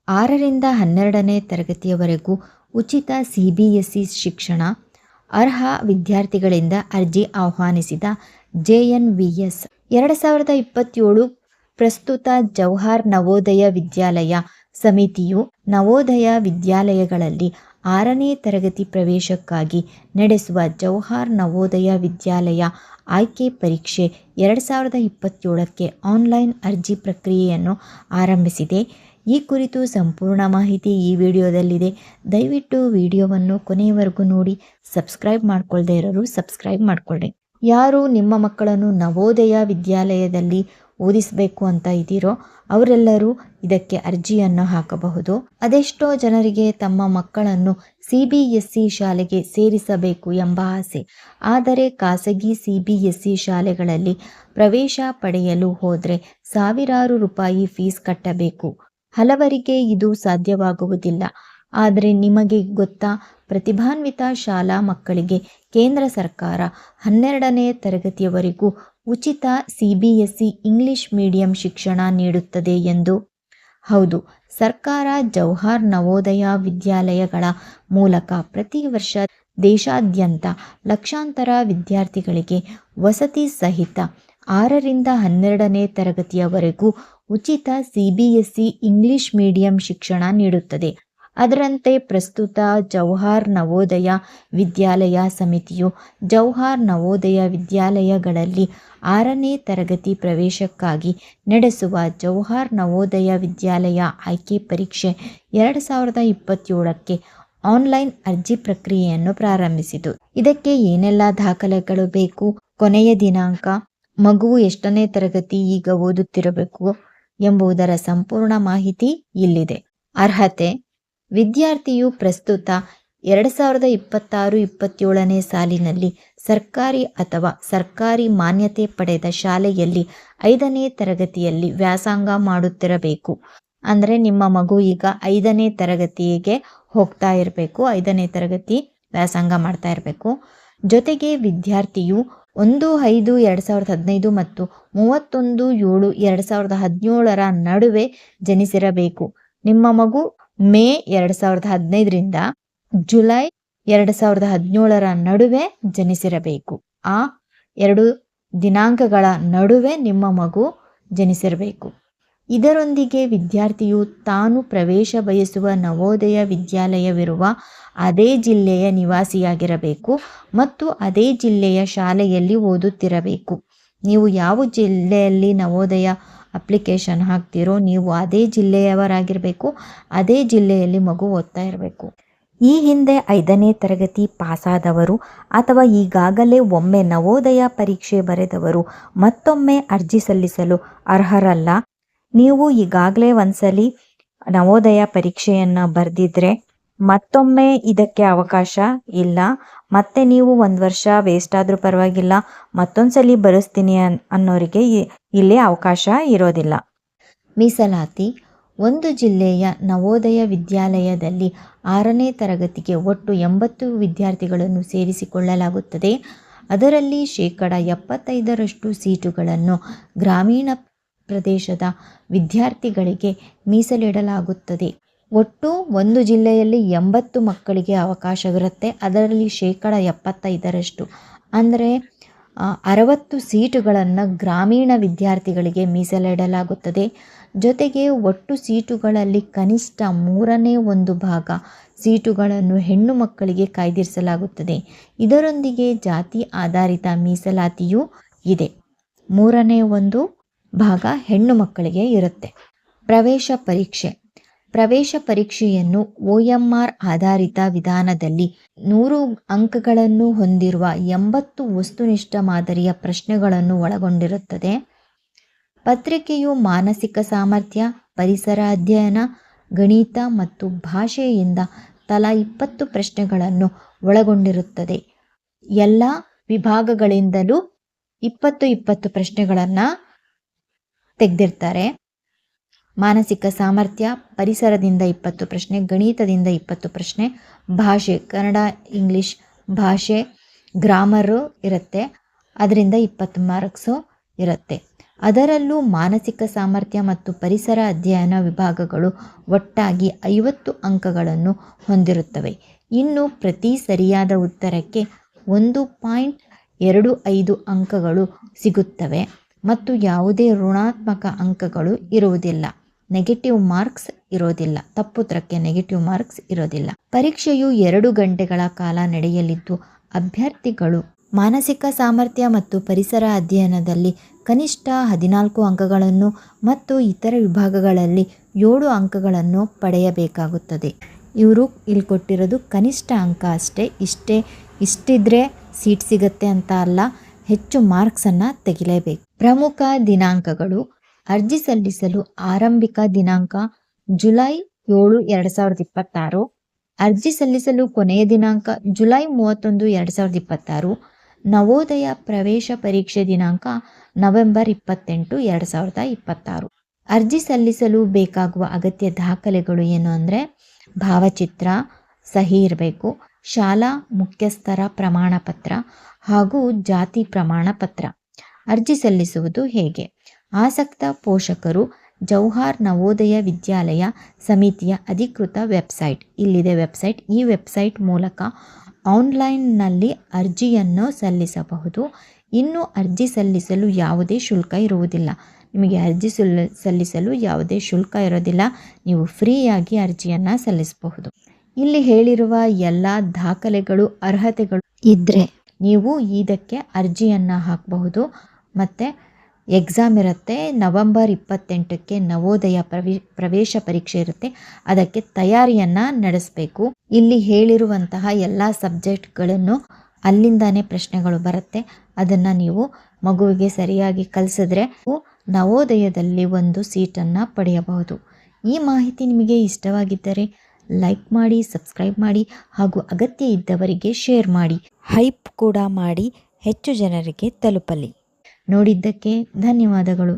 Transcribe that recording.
6ರಿಂದ 12ನೇ ತರಗತಿಯವರೆಗೂ ಉಚಿತ CBSE ಶಿಕ್ಷಣ. ಅರ್ಹ ವಿದ್ಯಾರ್ಥಿಗಳಿಂದ ಅರ್ಜಿ ಆಹ್ವಾನಿಸಿದ JNVS. 2027 ಪ್ರಸ್ತುತ ಜವಾಹರ್ ನವೋದಯ ವಿದ್ಯಾಲಯ ಸಮಿತಿಯು ನವೋದಯ ವಿದ್ಯಾಲಯಗಳಲ್ಲಿ 6ನೇ ತರಗತಿ ಪ್ರವೇಶಕ್ಕಾಗಿ ನಡೆಸುವ ಜವಾಹರ್ ನವೋದಯ ವಿದ್ಯಾಲಯ ಆಯ್ಕೆ ಪರೀಕ್ಷೆ 2027ಕ್ಕೆ ಆನ್ಲೈನ್ ಅರ್ಜಿ ಪ್ರಕ್ರಿಯೆಯನ್ನು ಆರಂಭಿಸಿದೆ. ಈ ಕುರಿತು ಸಂಪೂರ್ಣ ಮಾಹಿತಿ ಈ ವಿಡಿಯೋದಲ್ಲಿದೆ. ದಯವಿಟ್ಟು ವಿಡಿಯೋವನ್ನು ಕೊನೆಯವರೆಗೂ ನೋಡಿ. ಸಬ್ಸ್ಕ್ರೈಬ್ ಮಾಡ್ಕೊಳ್ಳದೆ ಇರೋರು ಸಬ್ಸ್ಕ್ರೈಬ್ ಮಾಡ್ಕೊಳ್ಳಿ. ಯಾರು ನಿಮ್ಮ ಮಕ್ಕಳನ್ನು ನವೋದಯ ವಿದ್ಯಾಲಯದಲ್ಲಿ ಓದಿಸಬೇಕು ಅಂತ ಇದ್ದೀರೋ ಅವರೆಲ್ಲರೂ ಇದಕ್ಕೆ ಅರ್ಜಿಯನ್ನು ಹಾಕಬಹುದು. ಅದೆಷ್ಟೋ ಜನರಿಗೆ ತಮ್ಮ ಮಕ್ಕಳನ್ನು CBSE ಶಾಲೆಗೆ ಸೇರಿಸಬೇಕು ಎಂಬ ಆಸೆ. ಆದರೆ ಖಾಸಗಿ CBSE ಶಾಲೆಗಳಲ್ಲಿ ಪ್ರವೇಶ ಪಡೆಯಲು ಹೋದರೆ ಸಾವಿರಾರು ರೂಪಾಯಿ ಫೀಸ್ ಕಟ್ಟಬೇಕು. ಹಲವರಿಗೆ ಇದು ಸಾಧ್ಯವಾಗುವುದಿಲ್ಲ. ಆದರೆ ನಿಮಗೆ ಗೊತ್ತಾ, ಪ್ರತಿಭಾನ್ವಿತ ಶಾಲಾ ಮಕ್ಕಳಿಗೆ ಕೇಂದ್ರ ಸರ್ಕಾರ 12ನೇ ತರಗತಿಯವರೆಗೂ ಉಚಿತ CBSE ಇಂಗ್ಲಿಷ್ ಮೀಡಿಯಂ ಶಿಕ್ಷಣ ನೀಡುತ್ತದೆ ಎಂದು. ಹೌದು, ಸರ್ಕಾರ ಜವಾಹರ್ ನವೋದಯ ವಿದ್ಯಾಲಯಗಳ ಮೂಲಕ ಪ್ರತಿ ವರ್ಷ ದೇಶಾದ್ಯಂತ ಲಕ್ಷಾಂತರ ವಿದ್ಯಾರ್ಥಿಗಳಿಗೆ ವಸತಿ ಸಹಿತ 6ರಿಂದ 12ನೇ ತರಗತಿಯವರೆಗೂ ಉಚಿತ CBSE ಇಂಗ್ಲಿಷ್ ಮೀಡಿಯಂ ಶಿಕ್ಷಣ ನೀಡುತ್ತದೆ. ಅದರಂತೆ ಪ್ರಸ್ತುತ ಜವಾಹರ್ ನವೋದಯ ವಿದ್ಯಾಲಯ ಸಮಿತಿಯು ಜವಾಹರ್ ನವೋದಯ ವಿದ್ಯಾಲಯಗಳಲ್ಲಿ 6ನೇ ತರಗತಿ ಪ್ರವೇಶಕ್ಕಾಗಿ ನಡೆಸುವ ಜವಾಹರ್ ನವೋದಯ ವಿದ್ಯಾಲಯ ಆಯ್ಕೆ ಪರೀಕ್ಷೆ 2027ಕ್ಕೆ ಆನ್ಲೈನ್ ಅರ್ಜಿ ಪ್ರಕ್ರಿಯೆಯನ್ನು ಪ್ರಾರಂಭಿಸಿತು. ಇದಕ್ಕೆ ಏನೆಲ್ಲ ದಾಖಲೆಗಳು ಬೇಕು, ಕೊನೆಯ ದಿನಾಂಕ, ಮಗುವು ಎಷ್ಟನೇ ತರಗತಿ ಈಗ ಓದುತ್ತಿರಬೇಕು ಎಂಬುದರ ಸಂಪೂರ್ಣ ಮಾಹಿತಿ ಇಲ್ಲಿದೆ. ಅರ್ಹತೆ: ವಿದ್ಯಾರ್ಥಿಯು ಪ್ರಸ್ತುತ 2026-27ನೇ ಸಾಲಿನಲ್ಲಿ ಸರ್ಕಾರಿ ಅಥವಾ ಸರ್ಕಾರಿ ಮಾನ್ಯತೆ ಪಡೆದ ಶಾಲೆಯಲ್ಲಿ 5ನೇ ತರಗತಿಯಲ್ಲಿ ವ್ಯಾಸಂಗ ಮಾಡುತ್ತಿರಬೇಕು. ಅಂದರೆ ನಿಮ್ಮ ಮಗು ಈಗ 5ನೇ ತರಗತಿಗೆ ಹೋಗ್ತಾ ಇರಬೇಕು, 5ನೇ ತರಗತಿ ವ್ಯಾಸಂಗ ಮಾಡ್ತಾ ಇರಬೇಕು. ಜೊತೆಗೆ ವಿದ್ಯಾರ್ಥಿಯು 1/5/2015 ಮತ್ತು 31/7/2017 ನಡುವೆ ಜನಿಸಿರಬೇಕು. ನಿಮ್ಮ ಮಗು ಮೇ 2015ರಿಂದ ಜುಲೈ 2017 ನಡುವೆ ಜನಿಸಿರಬೇಕು. ಆ 2 ದಿನಾಂಕಗಳ ನಡುವೆ ನಿಮ್ಮ ಮಗು ಜನಿಸಿರಬೇಕು. ಇದರೊಂದಿಗೆ ವಿದ್ಯಾರ್ಥಿಯು ತಾನು ಪ್ರವೇಶ ಬಯಸುವ ನವೋದಯ ವಿದ್ಯಾಲಯವಿರುವ ಅದೇ ಜಿಲ್ಲೆಯ ನಿವಾಸಿಯಾಗಿರಬೇಕು ಮತ್ತು ಅದೇ ಜಿಲ್ಲೆಯ ಶಾಲೆಯಲ್ಲಿ ಓದುತ್ತಿರಬೇಕು. ನೀವು ಯಾವ ಜಿಲ್ಲೆಯಲ್ಲಿ ನವೋದಯ ಅಪ್ಲಿಕೇಶನ್ ಹಾಕ್ತಿರೋ ನೀವು ಅದೇ ಜಿಲ್ಲೆಯವರಾಗಿರಬೇಕು, ಅದೇ ಜಿಲ್ಲೆಯಲ್ಲಿ ಮಗು ಓದ್ತಾ ಇರಬೇಕು. ಈ ಹಿಂದೆ 5ನೇ ತರಗತಿ ಪಾಸಾದವರು ಅಥವಾ ಈಗಾಗಲೇ ಒಮ್ಮೆ ನವೋದಯ ಪರೀಕ್ಷೆ ಬರೆದವರು ಮತ್ತೊಮ್ಮೆ ಅರ್ಜಿ ಸಲ್ಲಿಸಲು ಅರ್ಹರಲ್ಲ. ನೀವು ಈಗಾಗಲೇ ಒಂದ್ಸಲಿ ನವೋದಯ ಪರೀಕ್ಷೆಯನ್ನು ಬರೆದಿದ್ರೆ ಮತ್ತೊಮ್ಮೆ ಇದಕ್ಕೆ ಅವಕಾಶ ಇಲ್ಲ. ಮತ್ತೆ ನೀವು 1 ವರ್ಷ ವೇಸ್ಟ್ ಆದರೂ ಪರವಾಗಿಲ್ಲ, ಮತ್ತೊಂದ್ಸಲಿ ಬರೆಸ್ತೀನಿ ಅನ್ನೋರಿಗೆ ಇಲ್ಲಿ ಅವಕಾಶ ಇರೋದಿಲ್ಲ. ಮೀಸಲಾತಿ: ಒಂದು ಜಿಲ್ಲೆಯ ನವೋದಯ ವಿದ್ಯಾಲಯದಲ್ಲಿ 6ನೇ ತರಗತಿಗೆ ಒಟ್ಟು 80 ವಿದ್ಯಾರ್ಥಿಗಳನ್ನು ಸೇರಿಸಿಕೊಳ್ಳಲಾಗುತ್ತದೆ. ಅದರಲ್ಲಿ 75% ಸೀಟುಗಳನ್ನು ಗ್ರಾಮೀಣ ಪ್ರದೇಶದ ವಿದ್ಯಾರ್ಥಿಗಳಿಗೆ ಮೀಸಲಿಡಲಾಗುತ್ತದೆ. ಒಟ್ಟು ಒಂದು ಜಿಲ್ಲೆಯಲ್ಲಿ 80 ಮಕ್ಕಳಿಗೆ ಅವಕಾಶವಿರುತ್ತೆ. ಅದರಲ್ಲಿ 75% ಅಂದರೆ 60 ಸೀಟುಗಳನ್ನು ಗ್ರಾಮೀಣ ವಿದ್ಯಾರ್ಥಿಗಳಿಗೆ ಮೀಸಲಿಡಲಾಗುತ್ತದೆ. ಜೊತೆಗೆ ಒಟ್ಟು ಸೀಟುಗಳಲ್ಲಿ ಕನಿಷ್ಠ 1/3 ಭಾಗ ಸೀಟುಗಳನ್ನು ಹೆಣ್ಣು ಮಕ್ಕಳಿಗೆ ಕಾಯ್ದಿರಿಸಲಾಗುತ್ತದೆ. ಇದರೊಂದಿಗೆ ಜಾತಿ ಆಧಾರಿತ ಮೀಸಲಾತಿಯೂ ಇದೆ. 1/3 ಭಾಗ ಹೆಣ್ಣು ಮಕ್ಕಳಿಗೆ ಇರುತ್ತೆ. ಪ್ರವೇಶ ಪರೀಕ್ಷೆ: ಪ್ರವೇಶ ಪರೀಕ್ಷೆಯನ್ನು OMR ಆಧಾರಿತ ವಿಧಾನದಲ್ಲಿ 100 ಅಂಕಗಳನ್ನು ಹೊಂದಿರುವ 80 ವಸ್ತುನಿಷ್ಠ ಮಾದರಿಯ ಪ್ರಶ್ನೆಗಳನ್ನು ಒಳಗೊಂಡಿರುತ್ತದೆ. ಪತ್ರಿಕೆಯು ಮಾನಸಿಕ ಸಾಮರ್ಥ್ಯ, ಪರಿಸರ ಅಧ್ಯಯನ, ಗಣಿತ ಮತ್ತು ಭಾಷೆಯಿಂದ ತಲಾ 20 ಪ್ರಶ್ನೆಗಳನ್ನು ಒಳಗೊಂಡಿರುತ್ತದೆ. ಎಲ್ಲ ವಿಭಾಗಗಳಿಂದಲೂ 20 ಪ್ರಶ್ನೆಗಳನ್ನು ತೆಗೆದಿರ್ತಾರೆ. ಮಾನಸಿಕ ಸಾಮರ್ಥ್ಯ, ಪರಿಸರದಿಂದ 20 ಪ್ರಶ್ನೆ, ಗಣಿತದಿಂದ 20 ಪ್ರಶ್ನೆ, ಭಾಷೆ ಕನ್ನಡ ಇಂಗ್ಲಿಷ್ ಭಾಷೆ ಗ್ರಾಮರು ಇರುತ್ತೆ, ಅದರಿಂದ 20 ಮಾರ್ಕ್ಸು ಇರುತ್ತೆ. ಅದರಲ್ಲೂ ಮಾನಸಿಕ ಸಾಮರ್ಥ್ಯ ಮತ್ತು ಪರಿಸರ ಅಧ್ಯಯನ ವಿಭಾಗಗಳು ಒಟ್ಟಾಗಿ 50 ಅಂಕಗಳನ್ನು ಹೊಂದಿರುತ್ತವೆ. ಇನ್ನು ಪ್ರತಿ ಸರಿಯಾದ ಉತ್ತರಕ್ಕೆ 1.25 ಅಂಕಗಳು ಸಿಗುತ್ತವೆ ಮತ್ತು ಯಾವುದೇ ಋಣಾತ್ಮಕ ಅಂಕಗಳು ಇರುವುದಿಲ್ಲ. ನೆಗೆಟಿವ್ ಮಾರ್ಕ್ಸ್ ಇರೋದಿಲ್ಲ. ತಪ್ಪುತ್ತರಕ್ಕೆ ನೆಗೆಟಿವ್ ಮಾರ್ಕ್ಸ್ ಇರೋದಿಲ್ಲ. ಪರೀಕ್ಷೆಯು 2 ಗಂಟೆಗಳ ಕಾಲ ನಡೆಯಲಿದ್ದು ಅಭ್ಯರ್ಥಿಗಳು ಮಾನಸಿಕ ಸಾಮರ್ಥ್ಯ ಮತ್ತು ಪರಿಸರ ಅಧ್ಯಯನದಲ್ಲಿ ಕನಿಷ್ಠ 14 ಅಂಕಗಳನ್ನು ಮತ್ತು ಇತರ ವಿಭಾಗಗಳಲ್ಲಿ 7 ಅಂಕಗಳನ್ನು ಪಡೆಯಬೇಕಾಗುತ್ತದೆ. ಇವರು ಇಲ್ಲಿ ಕೊಟ್ಟಿರೋದು ಕನಿಷ್ಠ ಅಂಕ ಅಷ್ಟೇ. ಇಷ್ಟಿದ್ರೆ ಸೀಟ್ ಸಿಗುತ್ತೆ ಅಂತ ಅಲ್ಲ, ಹೆಚ್ಚು ಮಾರ್ಕ್ಸನ್ನು ತೆಗಿಲೇಬೇಕು. ಪ್ರಮುಖ ದಿನಾಂಕಗಳು: ಅರ್ಜಿ ಸಲ್ಲಿಸಲು ಆರಂಭಿಕ ದಿನಾಂಕ ಜುಲೈ 7, 2026. ಅರ್ಜಿ ಸಲ್ಲಿಸಲು ಕೊನೆಯ ದಿನಾಂಕ ಜುಲೈ 31, 2026. ನವೋದಯ ಪ್ರವೇಶ ಪರೀಕ್ಷೆ ದಿನಾಂಕ ನವೆಂಬರ್ 28, 2026. ಅರ್ಜಿ ಸಲ್ಲಿಸಲು ಬೇಕಾಗುವ ಅಗತ್ಯ ದಾಖಲೆಗಳು ಏನು ಅಂದರೆ ಭಾವಚಿತ್ರ, ಸಹಿ ಇರಬೇಕು, ಶಾಲಾ ಮುಖ್ಯಸ್ಥರ ಪ್ರಮಾಣ ಪತ್ರ ಹಾಗೂ ಜಾತಿ ಪ್ರಮಾಣ ಪತ್ರ. ಅರ್ಜಿ ಸಲ್ಲಿಸುವುದು ಹೇಗೆ? ಆಸಕ್ತ ಪೋಷಕರು ಜವಾಹರ್ ನವೋದಯ ವಿದ್ಯಾಲಯ ಸಮಿತಿಯ ಅಧಿಕೃತ ವೆಬ್ಸೈಟ್, ಇಲ್ಲಿದೆ ವೆಬ್ಸೈಟ್, ಈ ವೆಬ್ಸೈಟ್ ಮೂಲಕ ಆನ್ಲೈನ್ನಲ್ಲಿ ಅರ್ಜಿಯನ್ನು ಸಲ್ಲಿಸಬಹುದು. ಇನ್ನು ಅರ್ಜಿ ಸಲ್ಲಿಸಲು ಯಾವುದೇ ಶುಲ್ಕ ಇರುವುದಿಲ್ಲ. ನಿಮಗೆ ಅರ್ಜಿ ಸಲ್ಲಿಸಲು ಯಾವುದೇ ಶುಲ್ಕ ಇರೋದಿಲ್ಲ. ನೀವು ಫ್ರೀಯಾಗಿ ಅರ್ಜಿಯನ್ನು ಸಲ್ಲಿಸಬಹುದು. ಇಲ್ಲಿ ಹೇಳಿರುವ ಎಲ್ಲ ದಾಖಲೆಗಳು, ಅರ್ಹತೆಗಳು ಇದ್ದರೆ ನೀವು ಇದಕ್ಕೆ ಅರ್ಜಿಯನ್ನು ಹಾಕಬಹುದು. ಮತ್ತು ಎಕ್ಸಾಮ್ ಇರುತ್ತೆ. ನವೆಂಬರ್ 28ಕ್ಕೆ ನವೋದಯ ಪ್ರವೇಶ ಪರೀಕ್ಷೆ ಇರುತ್ತೆ. ಅದಕ್ಕೆ ತಯಾರಿಯನ್ನು ನಡೆಸಬೇಕು. ಇಲ್ಲಿ ಹೇಳಿರುವಂತಹ ಎಲ್ಲ ಸಬ್ಜೆಕ್ಟ್ಗಳನ್ನು ಅಲ್ಲಿಂದಾನೇ ಪ್ರಶ್ನೆಗಳು ಬರುತ್ತೆ. ಅದನ್ನು ನೀವು ಮಗುವಿಗೆ ಸರಿಯಾಗಿ ಕಲಿಸಿದ್ರೆ ನವೋದಯದಲ್ಲಿ ಒಂದು ಸೀಟನ್ನು ಪಡೆಯಬಹುದು. ಈ ಮಾಹಿತಿ ನಿಮಗೆ ಇಷ್ಟವಾಗಿದ್ದರೆ ಲೈಕ್ ಮಾಡಿ, ಸಬ್ಸ್ಕ್ರೈಬ್ ಮಾಡಿ ಹಾಗೂ ಅಗತ್ಯ ಇದ್ದವರಿಗೆ ಶೇರ್ ಮಾಡಿ. ಹೈಪ್ ಕೂಡ ಮಾಡಿ ಹೆಚ್ಚು ಜನರಿಗೆ ತಲುಪಲಿ. ನೋಡಿದ್ದಕ್ಕೆ ಧನ್ಯವಾದಗಳು.